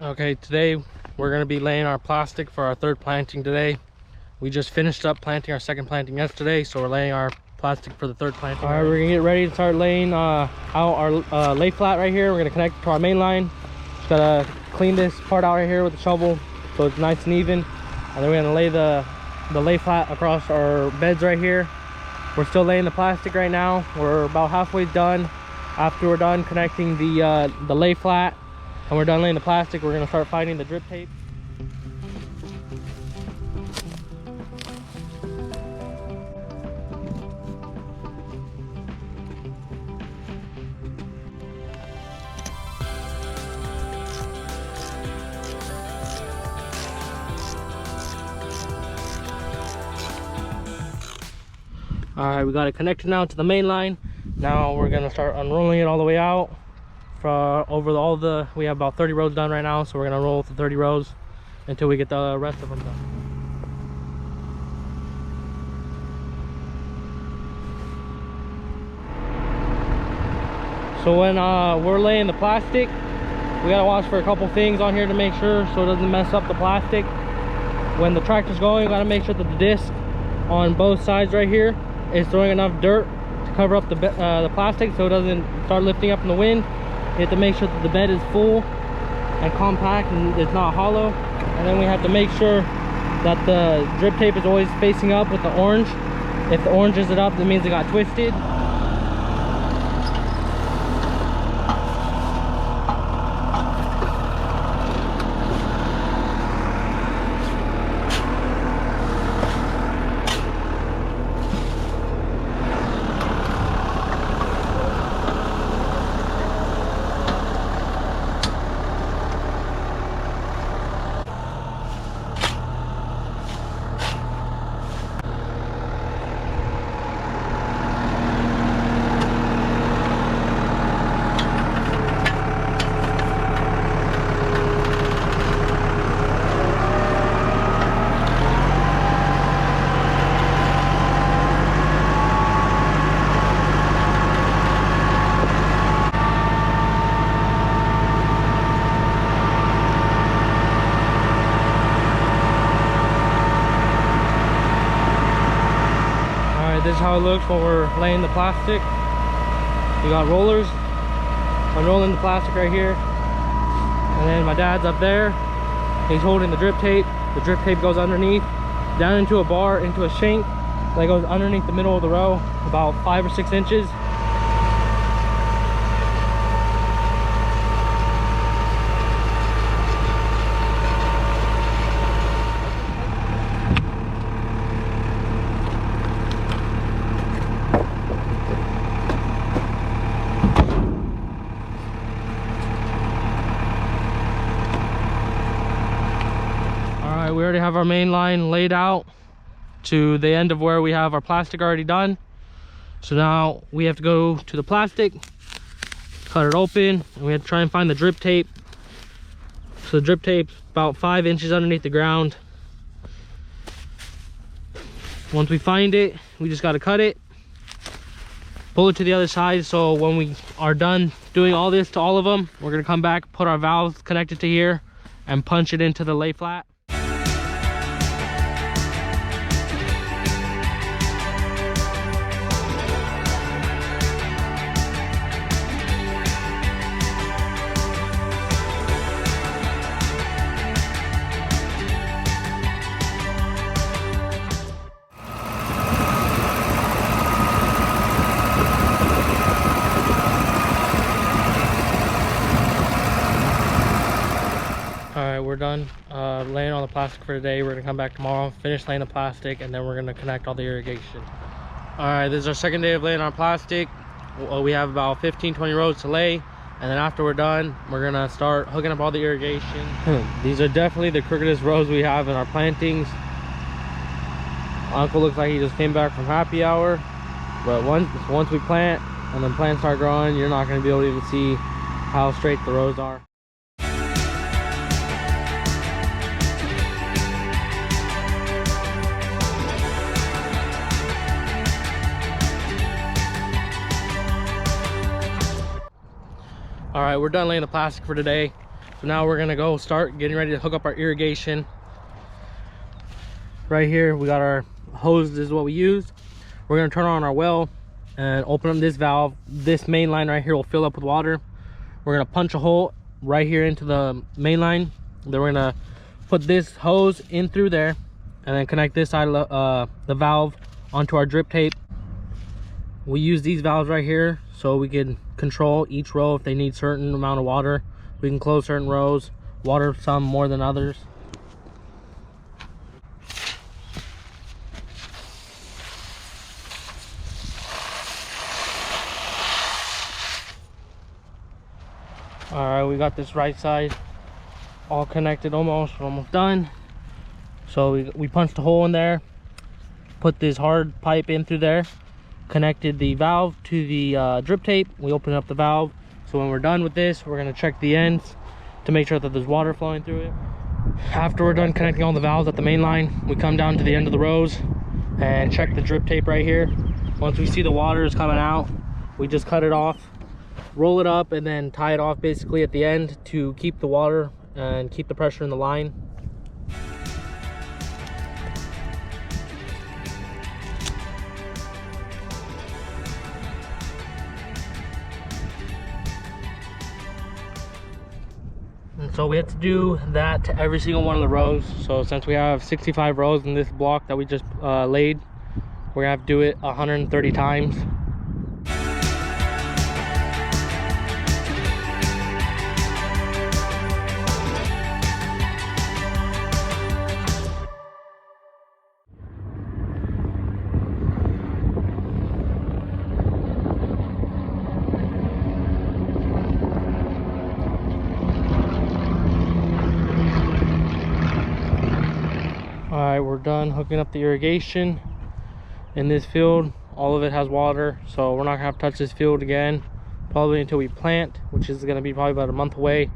Okay, today we're going to be laying our plastic for our third planting today. We just finished up planting our second planting yesterday, so we're laying our plastic for the third planting. All right, we're going to get ready to start laying out our lay flat right here. We're going to connect it to our main line. Just got to clean this part out right here with the shovel so it's nice and even. And then we're going to lay the lay flat across our beds right here. We're still laying the plastic right now. We're about halfway done. After we're done connecting the lay flat and we're done laying the plastic, we're going to start finding the drip tape. All right, we got it connected now to the main line. Now we're gonna start unrolling it all the way out we have about 30 rows done right now, so we're gonna roll the 30 rows until we get the rest of them done. So when we're laying the plastic, we gotta watch for a couple things on here to make sure so it doesn't mess up the plastic. When the tractor's going, we gotta make sure that the disc on both sides right here is throwing enough dirt to cover up the plastic so it doesn't start lifting up in the wind. You have to make sure that the bed is full and compact and it's not hollow. And then we have to make sure that the drip tape is always facing up with the orange. If the orange isn't up, that means it got twisted. This is how it looks when we're laying the plastic. We got rollers unrolling the plastic right here, and then my dad's up there, he's holding the drip tape. The drip tape goes underneath down into a bar, into a shank that goes underneath the middle of the row about 5 or 6 inches. We already have our main line laid out to the end of where we have our plastic already done. So now we have to go to the plastic, cut it open, and we have to try and find the drip tape. So the drip tape's about 5 inches underneath the ground. Once we find it, we just got to cut it, pull it to the other side. So when we are done doing all this to all of them, we're going to come back, put our valves connected to here, and punch it into the lay flat. We're done laying on the plastic for today. We're gonna come back tomorrow, finish laying the plastic, and then we're gonna connect all the irrigation. All right, this is our second day of laying our plastic. We have about 15-20 rows to lay, and then after we're done, we're gonna start hooking up all the irrigation. These are definitely the crookedest rows we have in our plantings. Uncle looks like he just came back from happy hour, but once we plant and then plants start growing, you're not gonna be able to even see how straight the rows are. All right, we're done laying the plastic for today. So now we're gonna go start getting ready to hook up our irrigation. Right here we got our hose. This is what we use. We're gonna turn on our well and open up this valve. This main line right here will fill up with water. We're gonna punch a hole right here into the main line. Then we're gonna put this hose in through there and then connect this side of the valve onto our drip tape. We use these valves right here so we can control each row. If they need certain amount of water, we can close certain rows, water some more than others. All right, we got this right side all connected almost. We're almost done. So we punched a hole in there, put this hard pipe in through there, connected the valve to the drip tape. We open up the valve. So when we're done with this, we're gonna check the ends to make sure that there's water flowing through it. After we're done connecting all the valves at the main line, we come down to the end of the rows and check the drip tape right here. Once we see the water is coming out, we just cut it off, roll it up, and then tie it off basically at the end to keep the water and keep the pressure in the line. And so we have to do that to every single one of the rows. So since we have 65 rows in this block that we just laid, we're gonna have to do it 130 times. All right, we're done hooking up the irrigation in this field. All of it has water, so we're not gonna have to touch this field again probably until we plant, which is gonna be probably about a month away.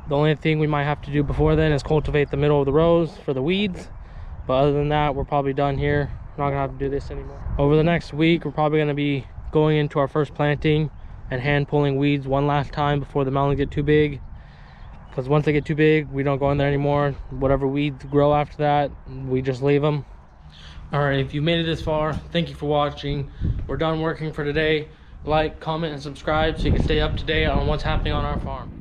The only thing we might have to do before then is cultivate the middle of the rows for the weeds, but other than that, we're probably done here. We're not gonna have to do this anymore. Over the next week, we're probably gonna be going into our first planting and hand pulling weeds one last time before the melons get too big. Because once they get too big, we don't go in there anymore. Whatever weeds grow after that, we just leave them. All right, if you made it this far, thank you for watching. We're done working for today. Like, comment, and subscribe so you can stay up to date on what's happening on our farm.